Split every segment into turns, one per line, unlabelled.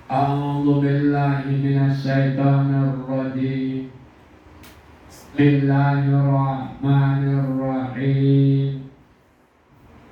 A'udzu billahi minasyaitonir rajim. Bismillahirrahmanirrahim.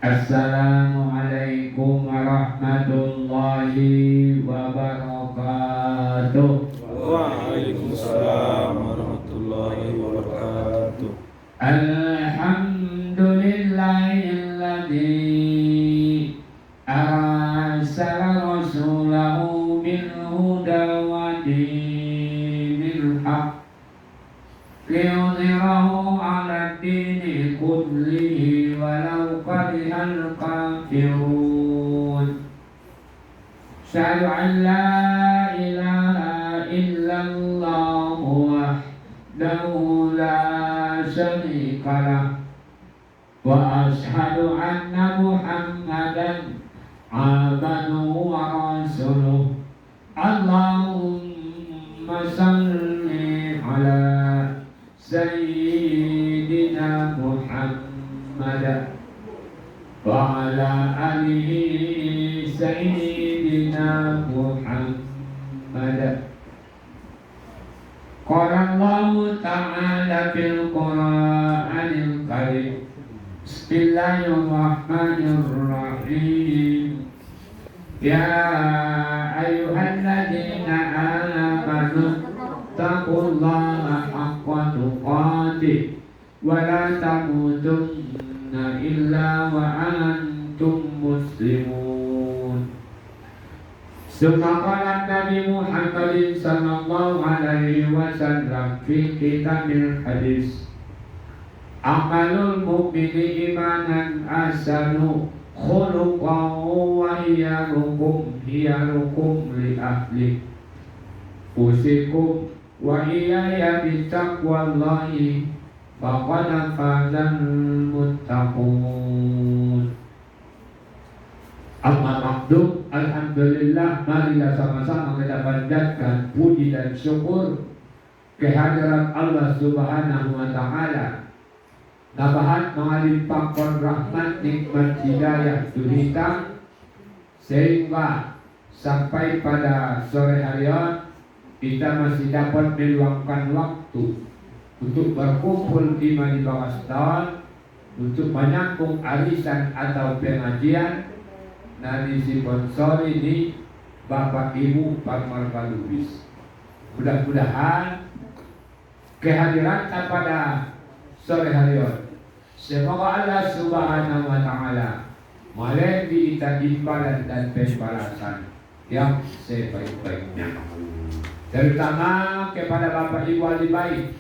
Assalamualaikum warahmatullahi wabarakatuh.
Waalaikumsalam warahmatullahi wabarakatuh.
Alhamdulillahilladzi arsala rasulahu bil huda wa dinil haq liyudhhirahu 'ala dini kullihi walau karihal kafirun. Asyhadu an la ilaha illallah wahdahu la syarika lah wa asyhadu anna Muhammadan abduhu wa rasuluh. Allahumma salli ala Sayyidina Muhammad wa ala alihi Sayyidina Muhammad. Qala Allah Ta'ala fil Qur'anil Karim. Bismillahirrahmanirrahim. Ya ayyuhalladzina amanu taqullaha haqqa tuqatih mati. Wala tamutunna illa wa antum muslimun. Summa qala Nabi Muhammad sallallahu alaihi wasallam fi kitabil hadis, amalul mu'mini imanan asanu khuluqan wa hiyarukum li ahli usikum wa iyaya bitaqwallahi faqad fazal muttaqun. Amma makdum, alhamdulillah, marilah sama-sama kita panjatkan puji dan syukur kehadiran Allah Subhanahu wa Ta'ala. Nabahat mengalimpahkan rahmat nikmat hidayah kita sehingga sampai pada sore hari kita masih dapat meluangkan waktu untuk berkumpul di Madinah Tahun untuk menyambung arisan atau pengajian dari sponsori ini Bapak Ibu Parmar Lubis. Mudah-mudahan kehadiran pada sore hari ini semoga Allah Subhanahu wa Ta'ala melebih kita imbalan dan pembalasan yang sebaik-baiknya, terutama kepada Bapak Ibu ahli baik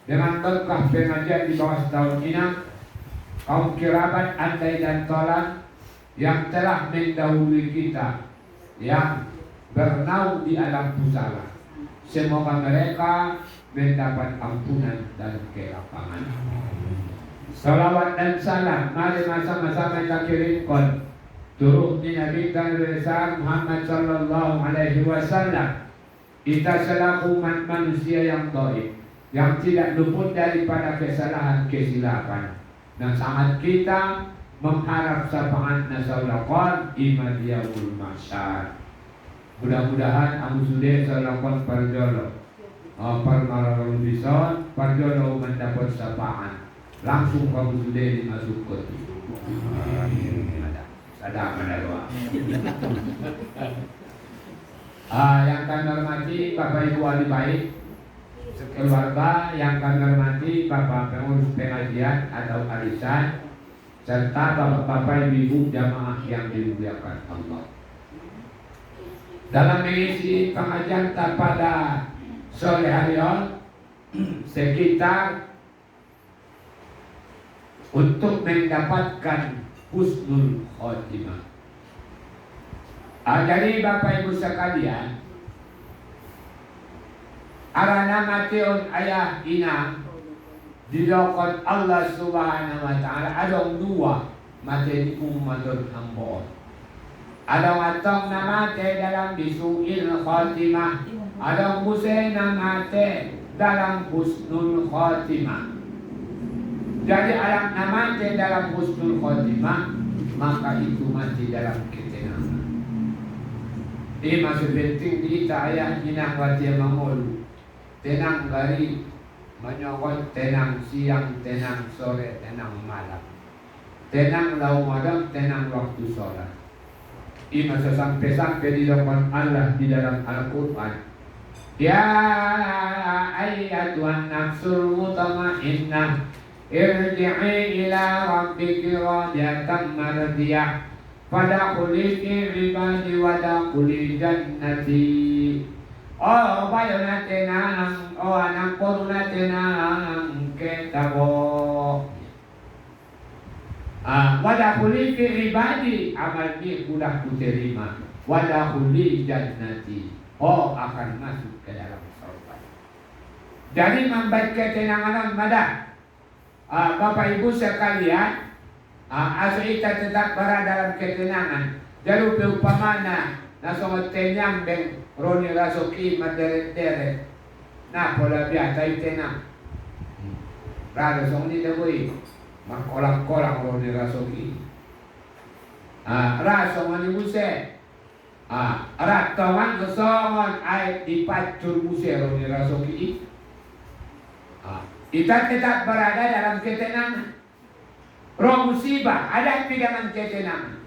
dengan berkah pengajian di bawah setahun ini, kaum kerabat andai dan tolak yang telah mendahului kita, yang bernaung di alam pusara. Semoga mereka mendapat ampunan dan kelapangan. Salawat dan salam mari sama-sama kita kirimkan turut di Nabi besar Muhammad sallallahu alaihi wasallam. Kita selaku manusia yang dhaif, yang tidak luput daripada kesalahan kesilapan, dan sangat kita mengharap syafaat nasaulaqan iman yaumul mahsyar. Mudah-mudahan Abu Sudir sallallahu parjolo parmarul bison parjolo mendapat syafaat langsung Abu Sudir masuk ke sadar doa. Yang kami hormati Bapak Ibu ahli baik sekeluarga, yang kami hormati Bapak pengurus pengajian atau arisan, serta bapak-bapak ibu jamaah yang dimuliakan Allah. Dalam mengisi pengajian pada sore hari ini, sekitar untuk mendapatkan husnul khotimah. Jadi Bapak Ibu sekalian, arana mateon ayah ina dilokot Allah Subhanahu wa Ta'ala adong dua mati di umatul hambon. Adong atong na mati dalam bisuil khotimah, adong busay na mati dalam husnul khotimah. Jadi alam na mati dalam husnul khotimah, maka itu mati dalam ketenangan. Ini masih penting kita ayah minang wajah mangolu, tenang gari menyokot, tenang siang, tenang sore, tenang malam, tenang lau malam, tenang waktu sholat. Ini masa sampai-sampai di dalam Allah di dalam Al-Quran. Ya ayyatuhan nafsul mutmainnah irji'i ila rabbiki radiyatan mardiyah fadkhuli fi ibadi wadkhuli jannati. Oh, bayo natin ang anak puro natin ang ketabo. Wadkhuli fi ibadi, amal ni udah kuterima. Wadkhuli jannati. Oh, akan masuk ke dalam surga. Jadi membaik ketenangan madah. Bapak Ibu sekalian, asal kita tetap berada dalam ketenangan. Jadi upamana nasong tenyang beng Roni Rasoki maderet-deret na pola biasa tenang. Rada song ni deboi makolang-kolang Roni Rasoki. Raso mani muse. Ratongan kesongon ay dipacur muse Roni Rasoki. Kita tetap berada dalam ketenangan. Roh musibah, hadapi dengan ketenangan.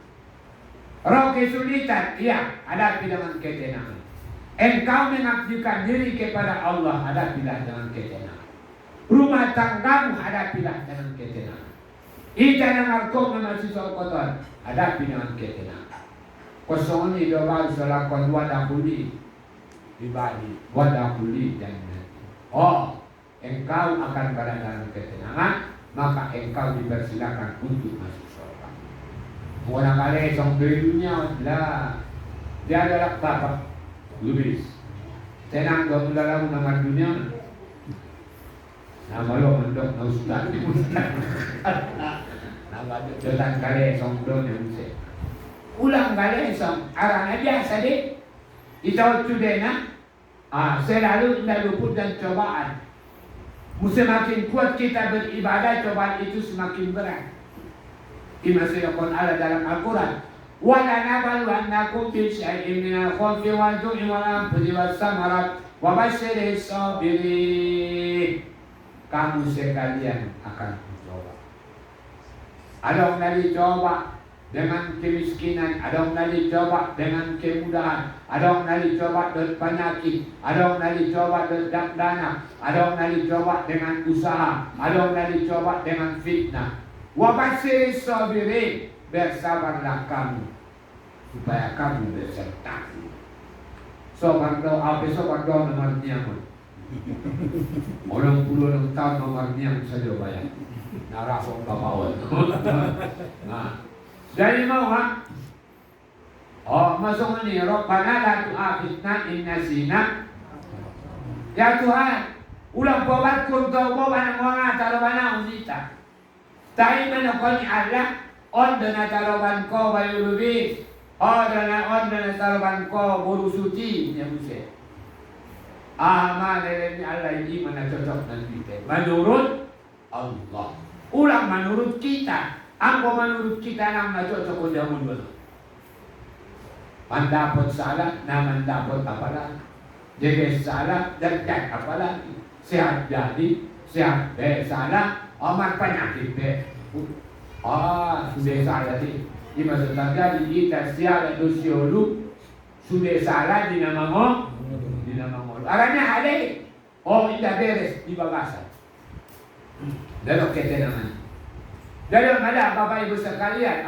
Roh kesulitan, iya, hadapi dengan ketenangan. Engkau mengabdikan diri kepada Allah, hadapilah dengan ketenangan. Rumah tanggamu hadapilah dengan ketenangan. Ita na markom na masisol kotor, hadapi dengan ketenangan. Kosong ni doa salakon wadah kuli ibadi, wadah kuli jannati. Oh, engkau akan berada dalam ketenangan, maka engkau dipersilakan untuk masuk surga. Orang kali song dunia lah, dia adalah bapak Lubis. Tenang dong dalam nama dunia. Nama lo mendok na ustaz di ustaz. Nama jodan kali song dunia muse. Ulang kali song arahnya biasa deh. Itaw today na. Selalu tidak luput dan cobaan. Semakin kuat kita beribadah, cobaan itu semakin berat. Dimasukkan Allah dalam Al-Quran. Wala nabluwannakum bi syai'in minal khawfi wal ju'i wal anfusi was samarat wa basyiris sabirin. Kamu sekalian akan dicoba. Ada orang dicoba dengan kemiskinan, ada orang dicoba dengan kemudahan, ada orang dicoba dengan penyakit, ada orang dicoba dengan dana, ada orang dicoba dengan usaha, ada orang dicoba dengan fitnah. Wa basyiris sabirin, bersabarlah kamu supaya kamu berserta. Sobat doa, sobat doa nomor nyaman. Orang 10 tahun nomor nyaman saja bayar. Narasong kapawan. Nah, dari mau ha? Oh, masuk ini. Rabbana la tu'akhidna in nasina. Ya Tuhan, ulang babat kun kau bawa mga tarabana unita. Tayo man ako ni Allah, on na taraban ko bayulubi, on na taraban ko burusuti niya muse. Ni Allah ini mana cocok dan kita. Menurut Allah. Ulang menurut kita. Angko menurut kita nang na cocok ko jamun dulu. Mandapot salah, na mandapot apalah. Jaga salah, dagdag apalah. Sehat jadi, sehat salah. Amat penyakit sudah salah sih. Di masa terjadi kita siapa dosiolu sudah salah di nama mo, di nama mo. Arahnya ada. Oh tidak beres di babasan. Lalu ketenangan. Lalu ada bapak ibu sekalian.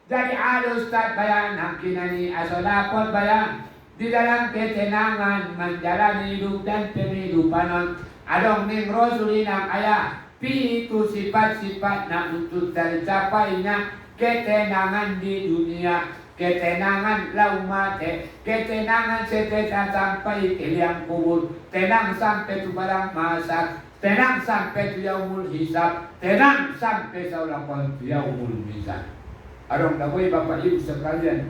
Jadi ada Ustaz bayan hakinani asolapot bayan di dalam ketenangan menjalani hidup dan penghidupan. Adong ning Rasulina ayah. Itu sifat-sifat nak untuk tercapainya ketenangan di dunia, ketenangan laumate, ketenangan setelah sampai ke liang kubur, tenang sampai tu barang masak, tenang sampai tu yaumul hisab, tenang sampai saulakon tu yaumul mizan. Arong dakwai bapak ibu sekalian,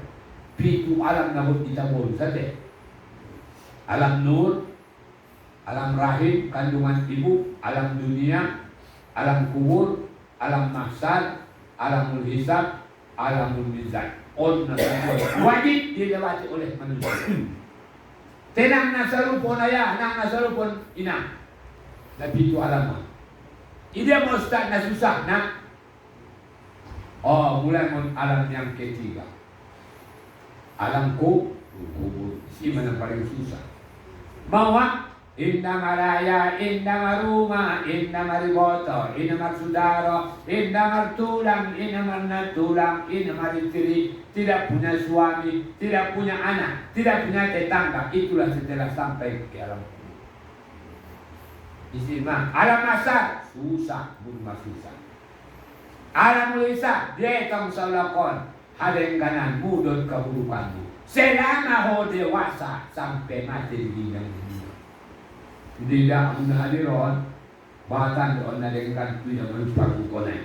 pitu alam nabut ditabur saja. Alam nur, alam rahim, kandungan ibu, alam dunia, alam kubur, alam mahsyar, alamul hisab, alamul mizan. Wajib dilewati oleh manusia. Tenang nasarupon ayah, nang nasarupon ina. Tapi itu alam. Ide mau start na susah na. Mulai alam yang ketiga. Alam kubur. Si mana paling susah. Bahwa inna maraya, inna maruma, inna mariboto, inna marsudaro, inna martulang, inna marnatulang, inna maritiri. Tidak punya suami, tidak punya anak, tidak punya tetangga. Itulah setelah sampai ke alam kubur. Istimewa. Alam asar susah, burma susah. Alam ulisa dia tong salakon hadeng mudot keburukanmu. Selama ho dewasa sampai mati di bidang dunia. Tidak menghadiron bahkan doon na dengan tu yang melupakan konai.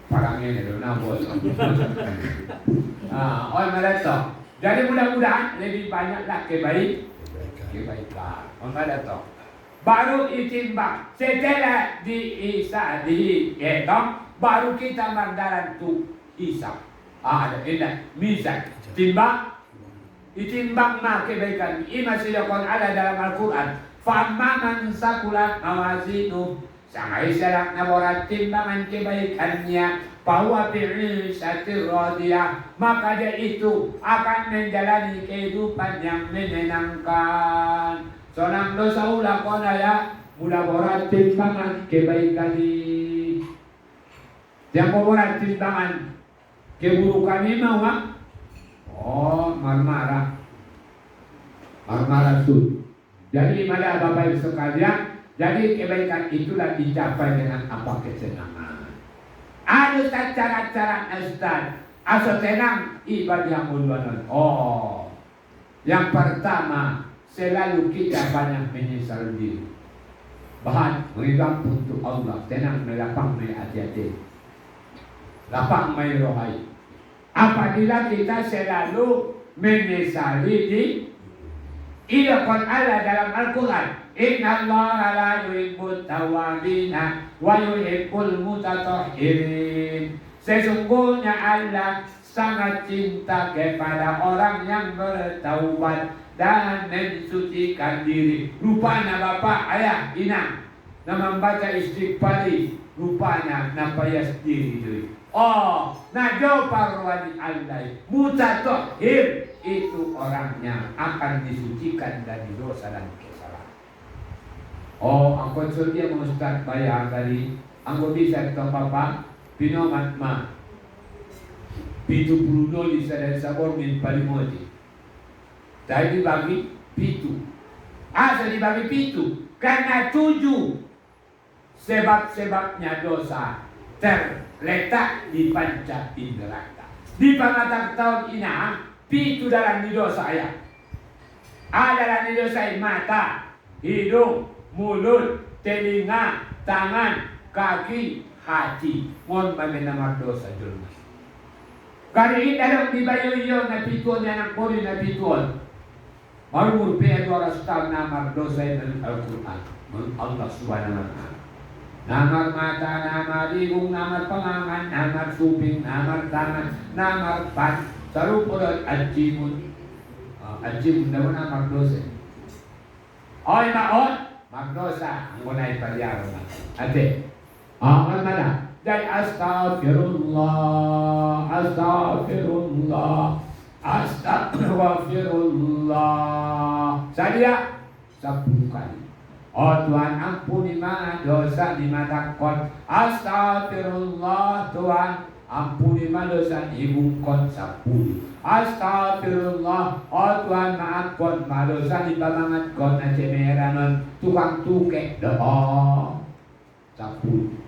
Parangnya ni doon nabos. Malato. Jadi mudah-mudahan lebih banyaklah kebaikan. Malato. Baru ditimbang setelah dihitung baru kita mendarat tu hisab. Ada mizan timbang. Ditimbang kebaikan. Ima silakan ada dalam Al-Quran. Fa'amma man sakulat mawazinu. Sangai selak naborat timbangan kebaikannya. Bahwa bi'isatir radiyah. Maka dia itu akan menjalani kehidupan yang menyenangkan. Seorang dosa ulah kona ya, mula borat timbangan kebaikan ini. Yang borat timbangan keburukan ini mau nggak? Oh, marmarah tuh. Jadi malah Bapak Ibu sekalian, jadi kebaikan itulah dicapai dengan apa kesenangan. Ada cara-cara Ustaz, asal tenang ibadah muluan. Oh, yang pertama selalu kita banyak menyesal diri. Bahan menghidup untuk Allah, tenang melapang hati-hati, lapang rohai. Apabila kita selalu menyesali diri, Ilaqan Allah dalam Al-Quran, Inna Allah la yuhibbut tawabina wa yuhibbul mutatahhirin. Sesungguhnya Allah sangat cinta kepada orang yang bertaubat dan mensucikan diri. Rupanya bapak, ayah, inang, na membaca istighfari, rupanya napayas diri. Oh, na parwani Allah mutatahhir, itu orangnya akan disucikan dari dosa dan kesalahan. Oh, aku dia mau start bayar tadi. Aku bisa ke papa pinomat ma. Pitu puluh di sana sabor min palimoti. Jadi dibagi pitu. Asal dibagi pitu karena 7 sebab-sebabnya dosa terletak di panca indera. Di pengatang tahun ini pitu dalam dosa ya. Adalah dosa mata, hidung, mulut, telinga, tangan, kaki, hati. Mohon nama dosa julma. Kali ini dalam dibayu iyo na pituan yang kori na pituan. Marumur pe 200 tahun nama dosa yang Al-Quran. Allah Subhanahu wa Ta'ala. Namar mata, namar hidung, namar pangangan, namar suping, namar tangan, namar pan. Sarupulot ajimun naman ang magdosa. Oy maon, magdosa ang unay palyaro na. Ate, ang na. Dahil astaghfirullah. Saya 10 kali. Oh Tuhan, ampuni mga dosa di matakot. Astaghfirullah Tuhan. Ampuni dosa ibu kon 10. Astagfirullah. Oh Tuhan, maafkan dosa di bamangan kon na cemeranon tukang tuke doa 10.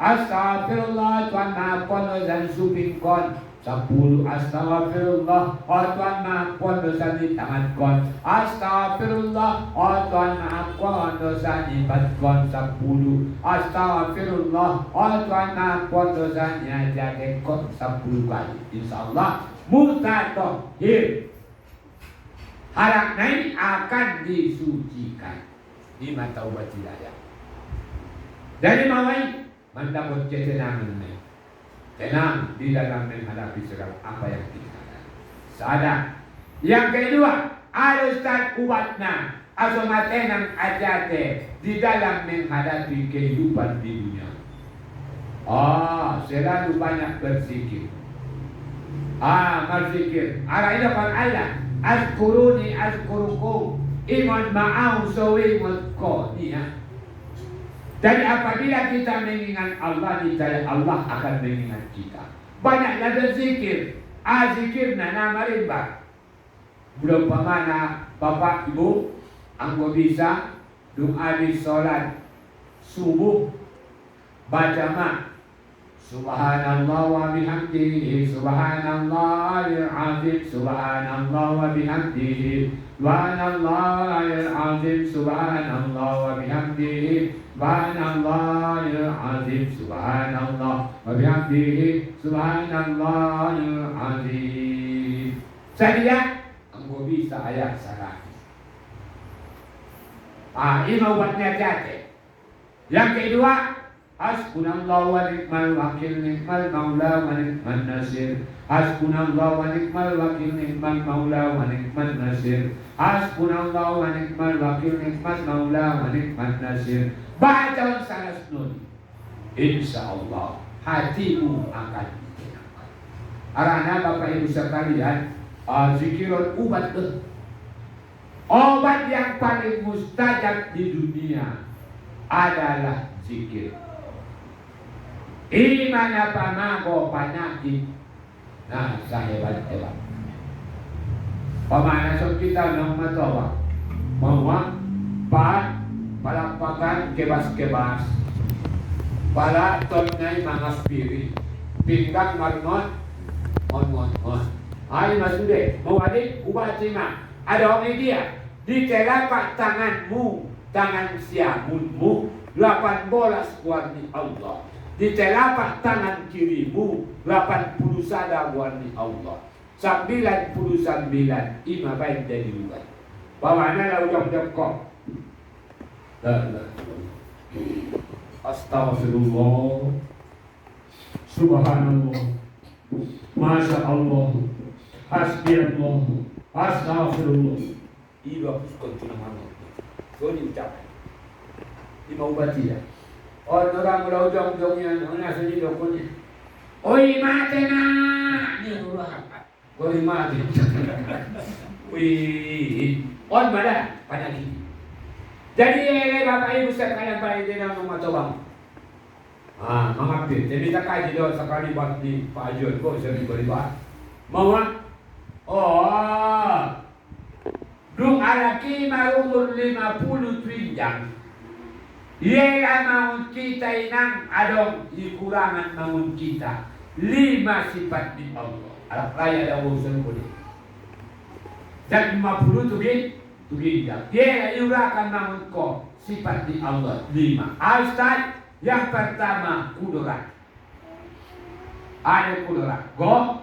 Astagfirullah. Tuhan, maafkan dosa suping kon 10. Astagfirullah. Oh Tuhan, maafkan dosa di tangan kon. Astagfirullah. Oh Tuhan, maafkan dosa di bat kon 10. Astagfirullah. Oh Tuhan, maafkan dosa di jaga kon 10 kali. Insyaallah mutatahhir. Harap naik akan disucikan di mata ubat hidayah. Dari mawai mendapat ketenangan. Tenang di dalam menghadapi segala apa yang kita ada. Sadar. Yang kedua, harus tak kuatnya asoma tenang ajate di dalam menghadapi kehidupan di dunia. Selalu banyak berzikir. Berzikir. Ara ina kan Allah. Azkuruni azkurukum. Iman ma'au sawimut ko. Niya. Jadi apabila kita mengingat Allah, niscaya Allah akan mengingat kita. Banyaklah berzikir. Zikir na nama rimba. Belum pemana Bapak Ibu, anggo bisa doa di sholat subuh baca ma Subhanallah wa bihamdihi, subhanallahil azim, subhanallah wa bihamdihi, subhanallahil azim, subhanallah wa bihamdihi, subhanallahil azim, subhanallah wa bihamdihi, subhanallahil azim. Saya anggo bisa ayat 100. Ini obatnya jatuh. Yang kedua, hasbunallahu wa ni'mal wakil, ni'mal maula wa ni'man nasir. Hasbunallahu wa ni'mal wakil, ni'mal maula wa ni'man nasir. Hasbunallahu wa ni'mal wakil, ni'mal maula wa ni'man nasir. Baca salah nun. Insyaallah hatimu akan ditenangkan. Arana Bapak Ibu sekalian, zikirun ubat Obat yang paling mustajab di dunia adalah zikir. Iman apa mago penyakit. Nah, hebat. Pemana kita nang matawa. Bahwa palakpakan kebas-kebas. Pala tonay mga spirit. Pinggang marmon. On. Ay masude. Mawali ubatima. Ada orang dia. Di telapak tanganmu, tangan siamunmu, 18 warni Allah. Di telapak tangan kirimu, 81 warni Allah. 99 imabain dari luar. Bagaimana lah ujung-ujung kok? Astaghfirullah. Subhanallah. Masya Allah. Hasbiyallah. Astaghfirullah. Iba continuamente. So diucapkan. Dimaubati ya. Orang mula ujung-ujung yan. Nasa nilo ko niya. Oy, mate na! Oy, mate. Uy. On mada. Panagi. Jadi Bapak Ibu sekalian baik din ang matubang. Mangapit. Jadi tak kaji doon sa kalibat ni Pak Ajun ko. Sabi ko diba? Mga? Dung alaki marumur 50 twinjang. Ia maun kita inang adong ikurangan maun kita 5 sifat di Allah. Alak raya ada urusan ko ni. Dan 50 twinjang. Ia iurakan maun ko sifat di Allah 5. Ustaz, yang pertama kudrat. Ada kudrat. Go.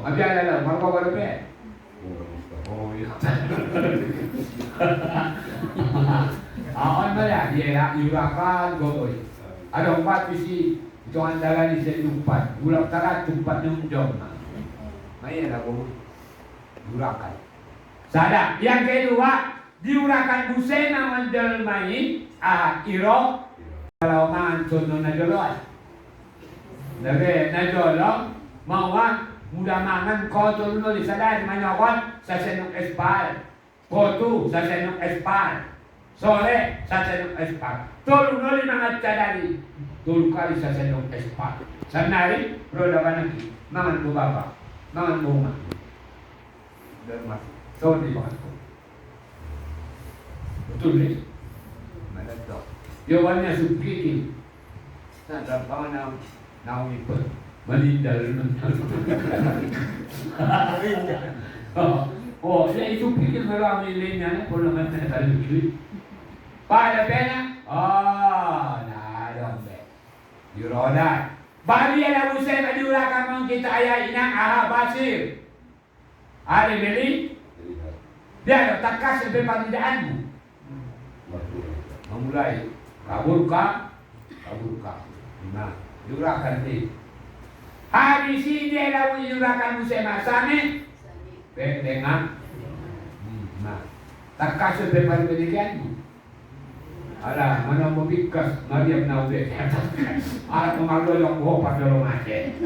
Abi ada lah. Marco berapa? Oh iya. Awan mala dia iurakan goy. Ada 4 visi itu andalan di sini 4. Bulan tarat 4 nunjong. Maya lah go. Iurakan. Sada, yang kedua diurakan busena mandel mai iro kalau man contoh najoloi. Nabe najolong mawa mudah mangan kotor nulo di sadar manyokon sa senong espal. Kotu sa senong espal. Sore sa senong espal. Tolu nulo mga cadari. Tolu kali sa senong espal. Sanari roda banaki. Mangan ko baba. Mangan bunga. Dermas. So di ba? Betul ni. Malato. Yawannya subkiki. Sa pangan na ipon. Malindal ya itu pikir melalui lainnya pun nama saya lucu. Pada pena, nah dong be. Yuroda. Bagi ada usai diurakan mang kita ayah inang basir. Ada beli. Dia ada takas sampai pandidaanmu. Memulai kabur ka. Nah, diurakan ni. Hari ini dia menyurahkan musema sane dengan tak kasih beban pendidikan. Ada mana mau bikas Mariam naube. Ada mengalu yang bohong pada rumah je.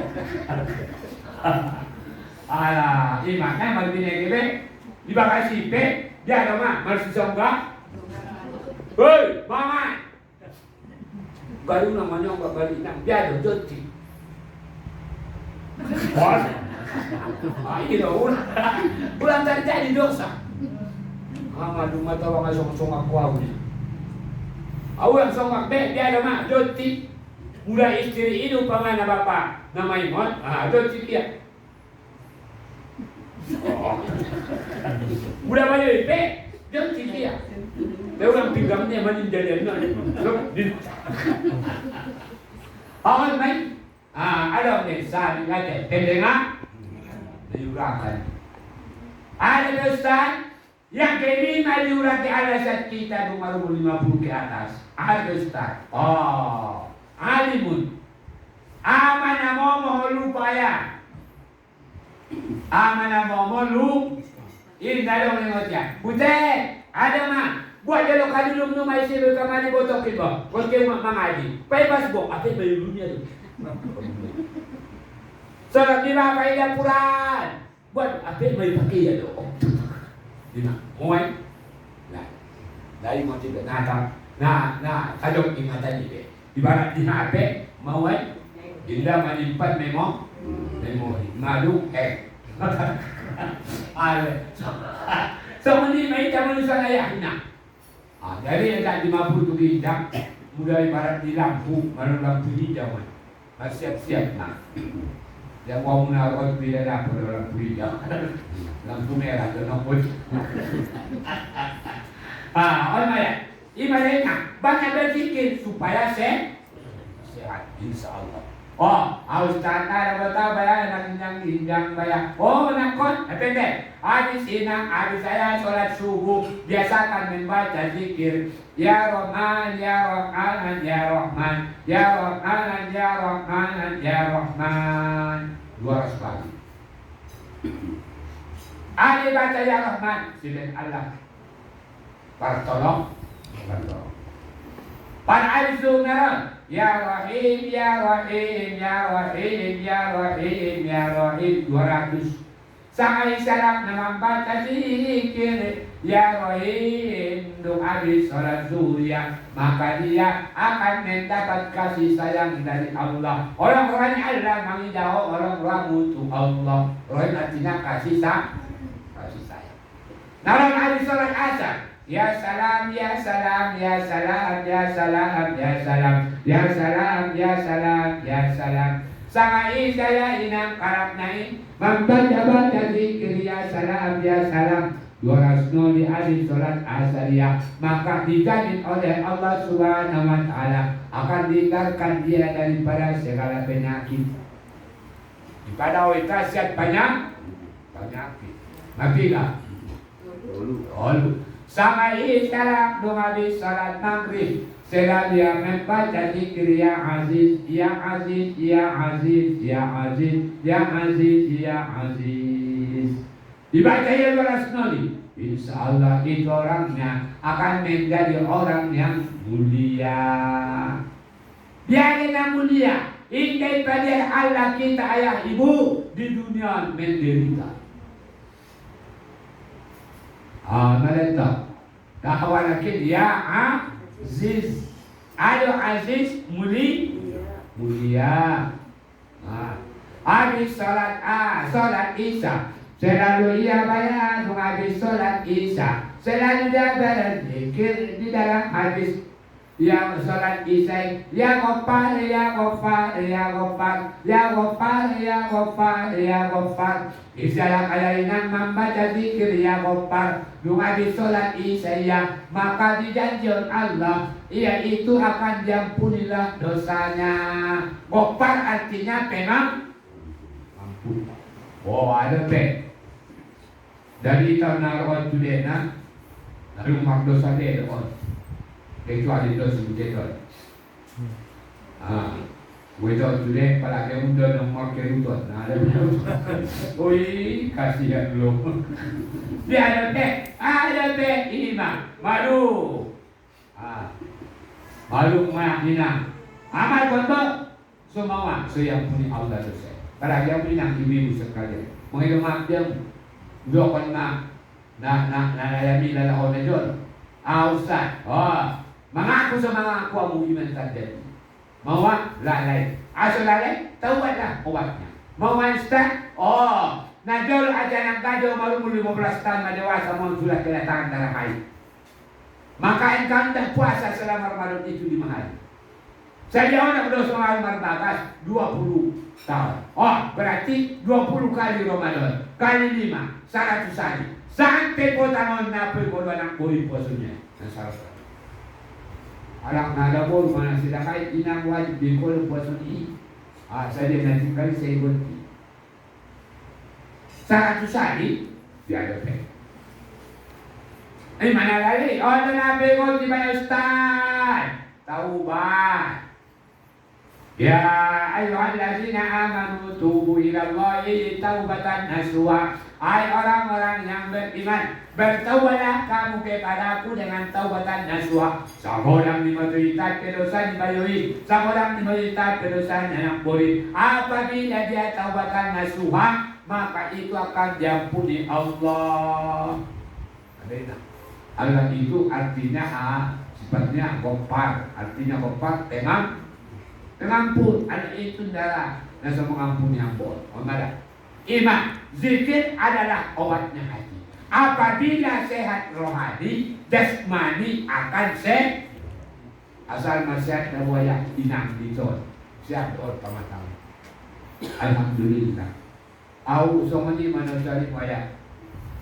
Ada imannya malbine kebe dibakasi pe dia ada mah masih songga. Hei, mama. Baru namanya enggak balik nang dia ada joti. Ini ulang jadi dosa. Madu mata wang song aku ni. Awang songak be dia ada mak joti. Udah istri itu pamana bapa nama Imon. Joti dia. Udah banyak be joti dia. Dia orang pinggamnya manin jadi awan main. Ada mensan ngate pendengar diurakan. Ada Ustaz yang kelima diurati alasan kita nomor 50 ke atas. Ada Ustaz. Alimun. Amana momo lupaya. Amana momo lu. Ini dalong ngotya. Putih, ada mah. Buat dia lo kali lu minum air sebe kamari botokin ba. Koske mangadi. Pebas bo, apa bayunya tu. Sarap di bapak ida puran. Buat apa yang pakai ya dong? Lima. Muai. Nah, dari motif kadang ingatan ini. Ibarat di HP, muai. Bila menyimpan memori. Malu So muli may manusia ayah hina. Dari yang 50 tu hijau, mulai ibarat di lampu, malu lampu hijau. Siap-siap nak. Yang mau menaruh bila lampu hijau, lampu merah tu nombor. Orang ya, ibaratnya banyak berfikir supaya sehat, insya-Allah. Harus tanda betul bayar nak hinjang bayar. Nakon, pendek. Habis saya sholat subuh biasakan membaca zikir. Ya Rahman, Ya Rahman, Ya Rahman, Ya Rahman, Ya Rahman, Ya Rahman. 200 kali. Ali baca Ya Rahman, selain Allah. Tolong. Pada Al-Zumar, Ya Rahim, Ya Rahim, Ya Rahim, Ya Rahim, Ya Rahim 200. Sang Aisyah membaca zikir Ya Rahim doa di salat zuhur, maka dia akan mendapat kasih sayang dari Allah. Orang-orang Allah mengijau orang-orang untuk Allah. Orang artinya kasih sayang. Namun ada salat asar. Ya salam, ya salam, ya salam, ya salam, ya salam, ya salam, ya salam, ya salam. Sama saya inang karap naik membaca zikir ya salam, ya salam. 200 di hari sholat asariyah, maka dijamin oleh Allah Subhanahu wa Ta'ala akan dihindarkan dia daripada segala penyakit. Pada wajah banyak penyakit. Nabilah. Sama Islam habis salat maghrib, setelah dia membaca zikir Ya Aziz, Ya Aziz, Ya Aziz, Ya Aziz, Ya Aziz, Ya Aziz. Dibaca ya 200 kali. Insya Allah itu orangnya akan menjadi orang yang mulia. Dia yang mulia. Indai pada Allah kita ayah ibu di dunia menderita. Meletak. Kawan kita Ya Aziz. Ayo Aziz mulia. Habis salat Isya. Selalu ia bayar habis salat Isya. Selalu dia berzikir di dalam hadis yang salat Isya. Ya Ghaffar, Ya Ghaffar, Ya Ghaffar, Ya Ghaffar, Ya Ghaffar, Ya Ghaffar. Isyalah kalian membaca zikir Ya Ghaffar habis salat Isya, maka dijanjikan Allah yaitu akan diampunilah dosanya. Ghaffar artinya pengampun. Ada dari tahun naruh julena lalu mak dosa dia kecuali dosa dia. Wedok julen pada ke muda nomor ke rutut. Ada oi kasihan lu. Dia ada imam malu. Malu mahina. Amal kontok semua yang punya Allah dosa. Para yang punya ibu sekalian. Mengilu makdem dokon nayami lalahon na Diyos. Ustaz, mengaku sama aku ang iman terjadi. Mawa lalai. Asal lalai, taubatlah obatnya. Mawa Ustaz, najol aja ng kado malu 15 tahun na dewasa mo sudah kedatangan darah haid. Maka engkau dah puasa selama Ramadan itu 5 hari. Saya nak berdosa Ramadan bagas 20 tahun. Berarti 20 kali Ramadan. Kali 5, 100 hari. Sampai potangan napoi ko anak boy posunya. Nasarap. Anak nada bol mana sila kahit inang wajib di ko posun i. Saya nanti kali saya berhenti. 100 hari dia ada. Mana lagi? Nabi ko di ba Ustaz? Taubat. Ya ayyuhallazina amanu tubu ilallahi taubatan nasuha. Hai orang-orang yang beriman, bertaubatlah kamu kepadaku dengan taubatan nasuha. Sama orang dimenderita dosa dibayui, sama orang dimenderita dosa yang boleh. Apabila dia taubatan nasuha, maka itu akan diampuni Allah. Allah itu artinya sifatnya Ghaffar, artinya Ghaffar pengampun. Allah itu darah nasa mengampuni ampun. Iman, zikir adalah obatnya hati. Apabila sehat rohani, jasmani akan sehat. Asal masyarakat nawaya inang dito. Siap doon pamatang. Alhamdulillah. Au somani manasari waya.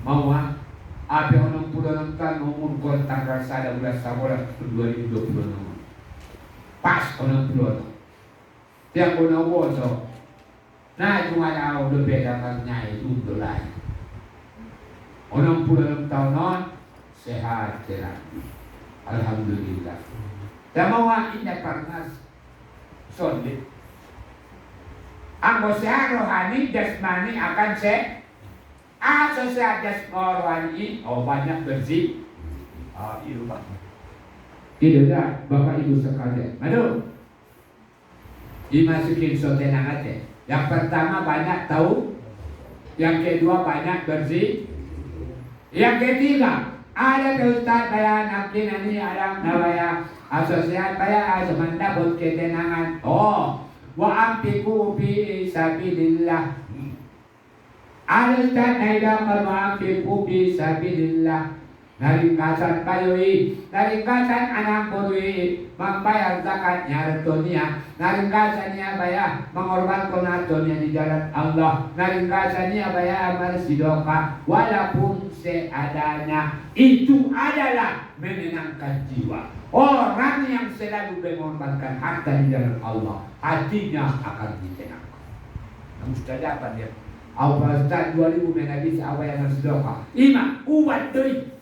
Mawa api onong pulang kan umur kontak rasa ada bulan sabola 2026. Pas onong pulang. Tiap onong woso. Nah cuma au lebih dapat nyai itu lain. Onong pulang tahun non sehat sehat. Alhamdulillah. Damawa indah parnas solid. Ang sehat rohani jasmani akan sehat. Sehat jasmani rohani banyak bersih. Itu Pak. Itu dah Bapak Ibu sekalian. Aduh. Dimasukin sotenang aja. Yang pertama banyak tahu. Yang kedua banyak bersih. Yang ketiga ada Ustaz bayan akin ini ada nawaya asosiat baya semanda buat ketenangan. Wa ampiku fi sabilillah. Ada Ustaz naida wa ampiku fi sabilillah. Naringkasan bayoi, naringkasan anak borui, membayar zakatnya dunia, naringkasannya bayar mengorbankan dunia di jalan Allah, naringkasannya bayar amal sidoka, walaupun seadanya. Itu adalah menenangkan jiwa. Orang yang selalu mengorbankan harta di jalan Allah, hatinya akan ditenangkan. Mesti dapat dia. Awal Ustaz 2000 menagih awal yang sidoka. Ima ubat doi.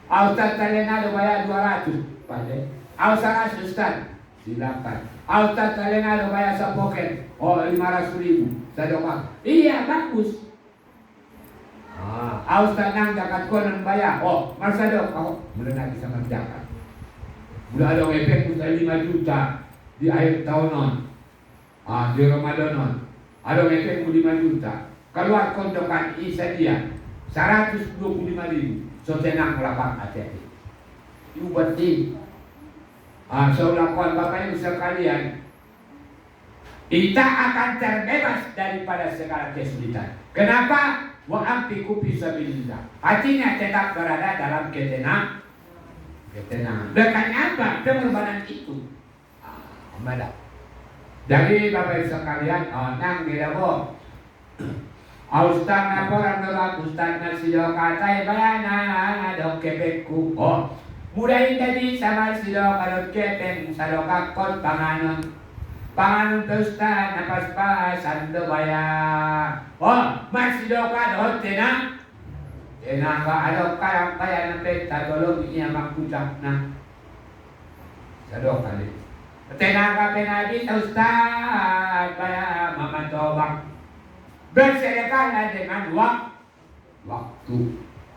Ustaz talena bayar 200 pandai. Ustaz Ustaz silakan. Ustaz talena bayar sepoken 500.000 sedekah. Iya bagus. Ustaz nang zakat ko nang bayar. Marsadok mulai bisa menjakat. Udah ada efek bisa 5 juta di akhir tahun non. Di Ramadan non. Ada efek 5 juta. Keluar kontokan isa dia 125.000. So tenang lapang hati-hati. Ibu berarti so lakukan Bapak Ibu sekalian, kita akan terbebas daripada segala kesulitan. Kenapa? Wa ampiku fisabilillah. Hatinya tetap berada dalam ketenangan. Dengan apa? Pengorbanan itu. Jadi Bapak Ibu sekalian, nang dirabo. Ustaz na porang doa Ustaz na sido katay bayana adok kepekku. Mudahin tadi sama sido kadot kepeng sadok akot panganon to Ustaz na paspasan do baya. Mas sido kadot tenang ka adok kayang kaya na peta tolong niya magkusak na sadok kali. Tenang ka penabi Ustaz baya mamatobak. Bersedekahlah dengan waktu.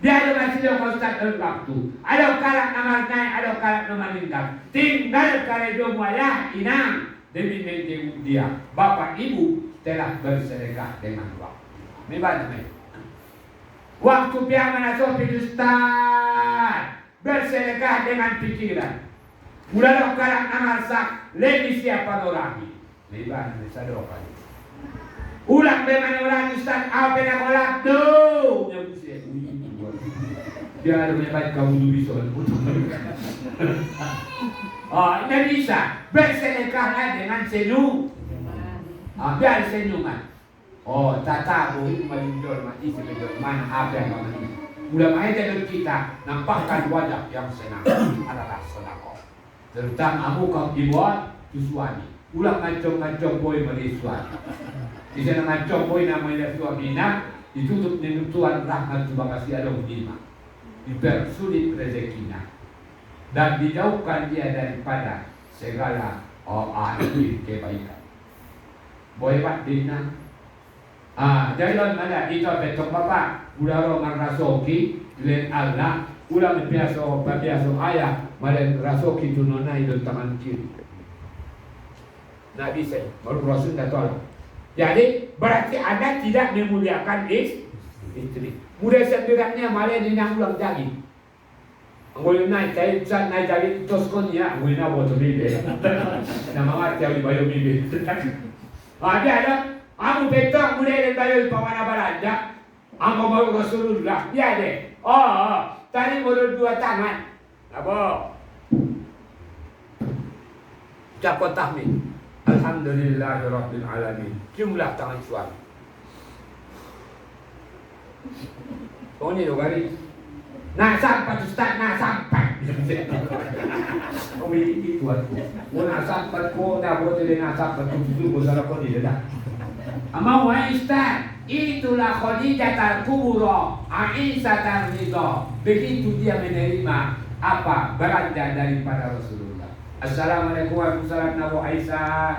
Dia ada masih ada Ustaz dan waktu. Ada kalak namar naik, ada kalak namar lingkar. Tinggal kalau mualah inang demi menjenguk dia. Bapak Ibu telah bersedekah dengan waktu. Memang waktu pihak mana sopi Ustaz bersedekah dengan pikiran. Mulai kalak namar sak lebih siapa orang. Memang sadar. Ulang memang orang Ustaz, apa yang kolak tuh? Dia ada banyak kamu bisa. Ini bisa bersedekahlah dengan senyum. Biar senyuman. Tata bu melindor mati sebelum mana apa yang kamu. Mulai main dalam kita nampakkan wajah yang senang adalah sedekah. Terutama kamu dibuat suami. Ulang macam-macam boy merisuan. Di sana macam boy namanya suamina ditutup dengan Tuhan rahmat Tuhan kasih ada lima. Dipersulit rezekinya dan dijauhkan dia daripada segala ahli kebaikan. Boy pak dina. Jalan mana itu betul bapak. Udaro marasoki len Allah. Ulang biasa ayah malen rasoki tu nona itu tangan kiri. Nak bisa baru Rasul dah tahu. Jadi berarti Anda tidak memuliakan istri. Mudah sendirannya malah dinang ulang daging. Anggulim na tayo sa na daging toskon niya. Anggulim na boto bibi. Na mga tiyaw di bayo bibi. Ada ada. Ang betong mulai dari bayo pawana baranda. Ang bawa Rasulullah. Dia deh. Oh, tadi baru 2 tangan. Apa? Cakap tahmid. Alhamdulillahirabbil alamin. Jumlah tangan suara. Oh ni dogari. Nak sampai Ustaz, nak sampai. Oh ini tuanku. Oh nak sampai ko dah boleh dia nak sampai tu besar ko dia dah. Amau Ustaz, itulah Khadijah al-Kubra, Aisyah al-Ridha. Begitu dia menerima apa beranda daripada Rasulullah. Assalamualaikum warahmatullahi wabarakatuh Aisyah.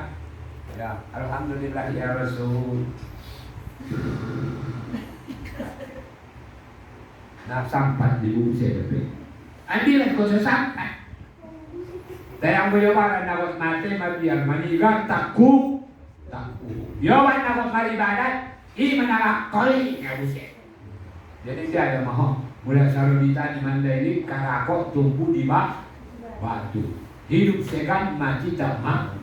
Ya, alhamdulillah ya Rasul. Nak sampai di bumi sedepe. Andilah kau sampai. Dayang bayawaran nawat mati mabiar manigang takku. Yawan nawat maribadat iman nak kali ngabuset. Jadi dia ada maha. Mula sarunita di mandailing karakot tumbuh di batu. Hidup segan mati tak mak.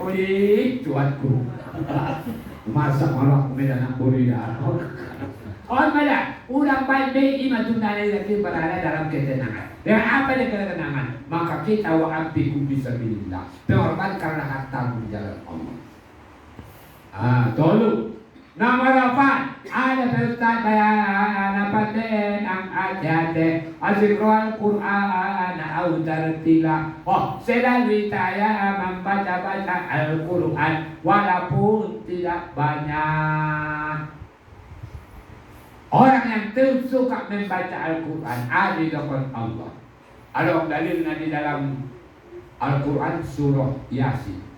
Oi tuanku. Masa malah kemudian nak berida. On mala, ulang baik-baik ima tunai lagi berada dalam ketenangan. Dengan apa dia ketenangan? Maka kita wa'abdiku bisabilillah. Pengorban karena hartamu di jalan Allah. Tolong. Nomor 8, ada Ustaz bayan paten ang ajate azikral Quran au tartila. Oh, selalu saya membaca-baca Al-Quran walaupun tidak banyak. Orang yang suka membaca Al-Quran ada di depan Allah. Ada dalilnya di dalam Al-Quran surah Yasin.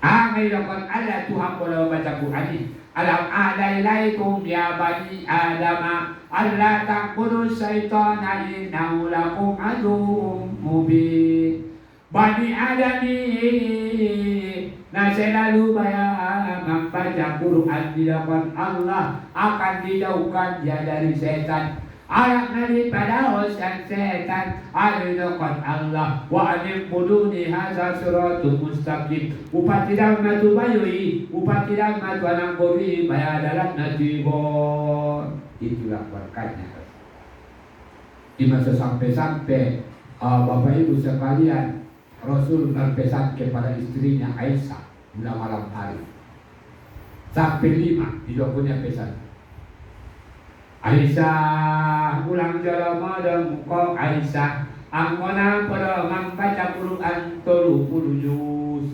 Ang ilakan Allah Tuhan boleh baca Quran ini. Alam alaikum ya bani Adam alla ta'budu syaitana innahu lakum aduwwum mubin. Bani Adam ini nah selalu membaca Quran di depan Allah akan dijauhkan dia dari setan. Anak daripada urusan setan ada di depan Allah. Wa anibuduni hadza siratul mustaqim. Upati dalam natu bayui, upati dalam natu anang bori baya dalam natibon. Itulah berkatnya. Di masa sampai-sampai Bapak Ibu sekalian, Rasul berpesan kepada istrinya Aisyah pada malam hari. Sampai 5 di punya pesan. Aisyah ulang jalama dan muka Aisyah angkona pada membaca Quran 30 juz.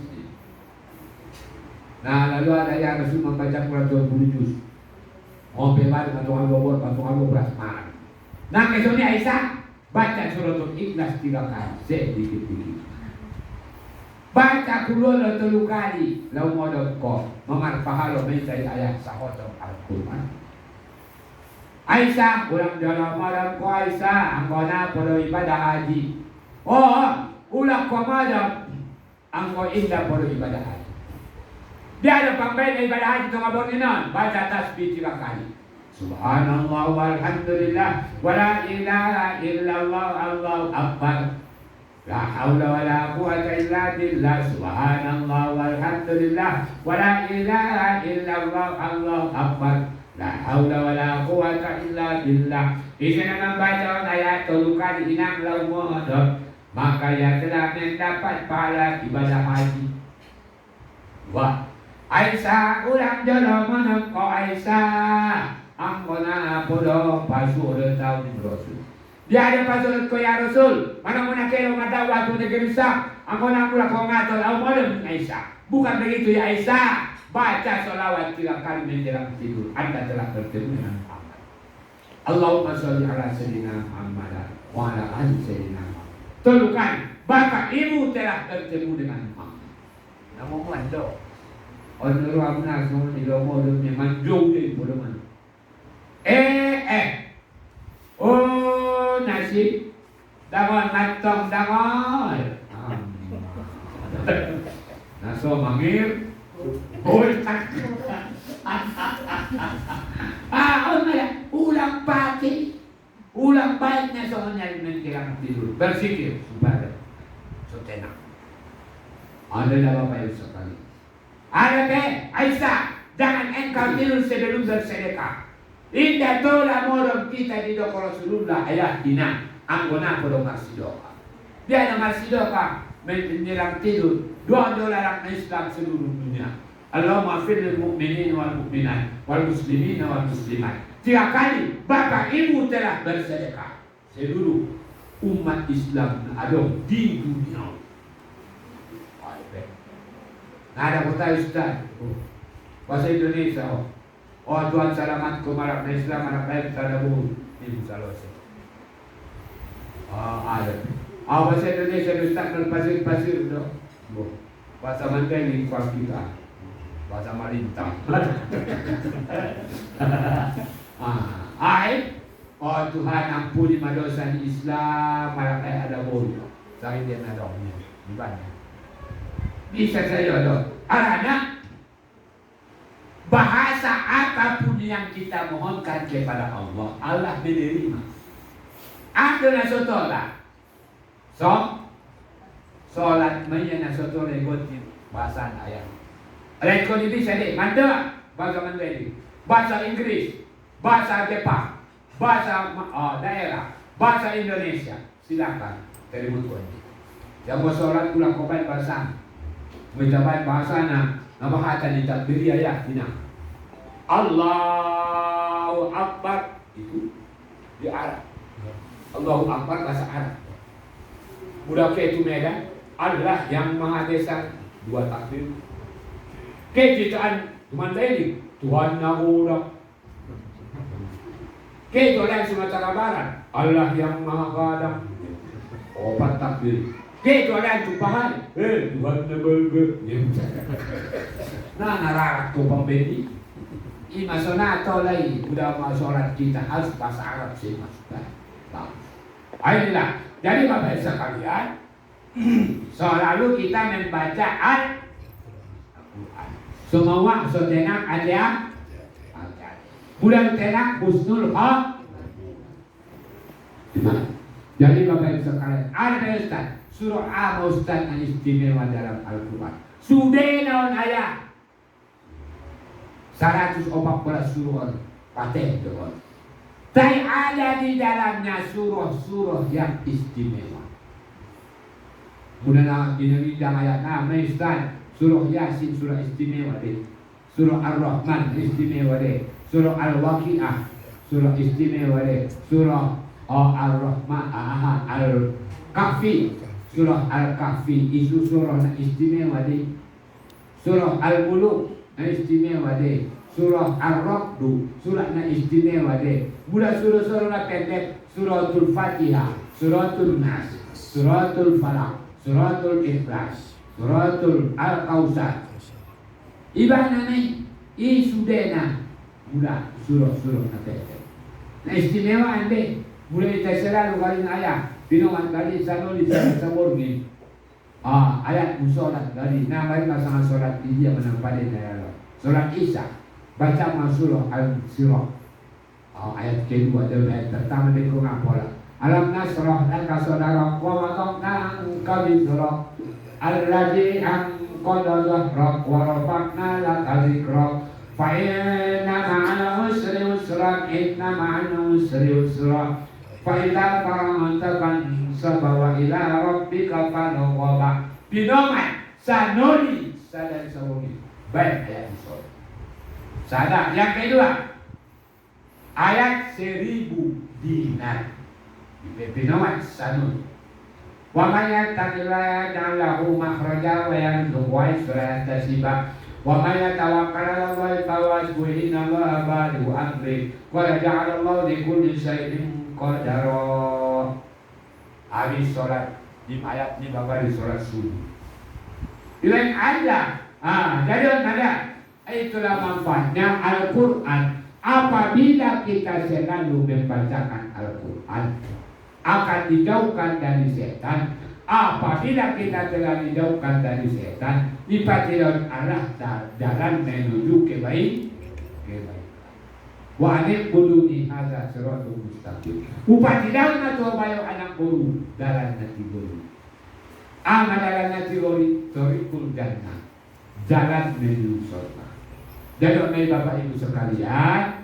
Nah lalu ada yang Rasul membaca Quran 30 juz. Oh bebas dengan Tuhan berasmaran. Nah kesini Aisyah baca suratul Ikhlas 3 kali sedikit-sedikit. Baca kulul 3 kali lau modal ko memar pahala mencari ayat sahoto Al-Quran. Aisyah ulang dalam malam ko Aisyah angkona pada ibadah haji. Oh ulang ko malam angko indah pada ibadah haji. Dia ada pembaik ibadah haji tu ngabon inon baca tasbih 3 kali. Subhanallah walhamdulillah wala ilaha illallah Allahu akbar. La haula wala quwwata illa billah. Subhanallah walhamdulillah wala ilaha illallah Allahu akbar. La haula wala quwwata illa billah. Jika membaca ayat 3 kali inang lau modal, maka ia telah mendapat pahala ibadah haji. Wah, Aisyah ulang dalam mana kau Aisyah? Angkona podo pasur tahun Rasul. Dia ada pasur ko ya Rasul. Mana kelo madawa tu negeri Sam. Angkona pula kau ngatul au modal Aisyah. Bukan begitu ya Aisyah. Baca sholawat 3 kali menjelang tidur. Anda telah bertemu dengan Muhammad. Allahumma sholli ala sayyidina Muhammad wa ala ali sayyidina Muhammad. Tulukan, bapak ibu telah bertemu dengan Muhammad. Nama mando. Onuru amna semua di lomo dunia manjung di buluman. Oh nasi dangon matong dangon. Naso mangir. Oi, tidur, bersikir supaya tenang. Ada Bapak Ibu sekali. Ada Aisyah, jangan engkau tidur sebelum bersedekah. Indah tola morong kita di doko Rasulullah ayat ina anggona podong marsidoka. Dia ada marsidoka menyerang tidur $2 Islam seluruh dunia. Allahumma fir lil mu'minin wal mu'minat wal muslimin wal muslimat. 3 kali bapak ibu telah bersedekah seluruh umat Islam ada di dunia. Nah, ada kota Ustaz bahasa Indonesia. Oh Tuhan selamatku marak Islam anak baik tadabu ini salose. Ada. Bahasa Indonesia Ustaz pasir do. Bahasa Mandailing kita. Bahasa Marintang. Oh Tuhan ampuni dosa di Islam marak ada bolu. Saya dia nadongnya. Gimana? Bisa saya dong. Karena bahasa apapun yang kita mohonkan kepada Allah, Allah menerima. Ada nasotola. Solat maya nasotola gotin bahasa ayat. Rekon ini bisa deh. Manda bahasa Mandailing, bahasa Inggris, bahasa Jepang, bahasa daerah, bahasa Indonesia. Silakan terima kasih. Yang mau solat pulang kopai bahasa. Mencapai bahasana bahasa di takbir ayat ini. Allahu Akbar itu di Arab. Allahu Akbar bahasa Arab. Budak itu Medan Allah yang Maha Esa 2 takbir. Kejutaan Mandailing Tuhan Nahuda. Kejutaan Sumatera Barat Allah yang Maha Kadang 4 takbir. Kejutaan Tupahan Tuhan Naberge. Nah nararak tu pembeli. Imasona tolai udah mau sholat kita harus bahasa Arab sih maksudnya. Inilah. Jadi Bapak Ibu sekalian, selalu kita membaca Al-Quran. Semua setenang ada. Bulan tenang husnul Jadi Bapak Ibu sekalian, ada Ustaz surah apa Ustaz yang istimewa dalam Al-Quran? Sudah naon ayat 114 surah paten doang. Tapi ada di dalamnya surah-surah yang istimewa. Kemudian ini dalam ayat nama Ustaz, surah Yasin surah istimewa deh, surah Ar-Rahman istimewa deh, surah Al-Waqi'ah surah istimewa deh, surah Ar-Rahman Al-Kahfi surah Al-Kahfi itu surah istimewa deh, surah Al-Muluk istimewa deh, surah Ar-Raqdu surah istimewa deh. Budak surah-surah pendek, suratul Fatihah, suratul Nas, suratul Falaq, suratul Ikhlas, suratul Al-Kausar. Ibana nih, sudena budak surah-surah pendek. Nah istimewa ande, mulai terserah lu kali ayat, pinoman kali sanoli samurni. Ayat musolat kali, nama itu pasangan solat dia menampadi dalam solat Isya, baca surah Al-Sirah. Ayat kedua dan ayat pertama di Quran pola. Alam nasrah laka sadrak wa wada'na anka wizrak alladzi anqadha dhahrak wa rafa'na laka dhikrak fa inna ma'al usri yusran inna ma'al usri yusra fa idza faragta fansab wa ila rabbika farghab. Binoman sanoli sadar sawi. Baik ayat itu. Sadar yang kedua ayat 1000 dinar. Binoman sanun. Wa may yattaqillaha yaj'al lahu makhraja wa yarzuqhu haythu la yahtasib. Wa may yatawakkal 'ala Allahi fa huwa hasbuh. Inna Allaha balighu amrihi qad ja'ala Allahu li kulli shay'in qadara. Habis sholat di ayat ini Bapak di sholat subuh. Ilain ada. Jadi ada. Itulah manfaatnya Al-Quran. Apabila kita selalu membacakan Al-Quran, akan dijauhkan dari setan. Apabila kita telah dijauhkan dari setan, dipatikan arah jalan menuju kebaikan. Wa aniqbuduni hadza siratul mustaqim. Upatilaw na to bayo anak guru dalan na tiguri. Dalan na tiguri tariqul jannah. Jalan menuju surga. Jadi may Bapak Ibu sekalian,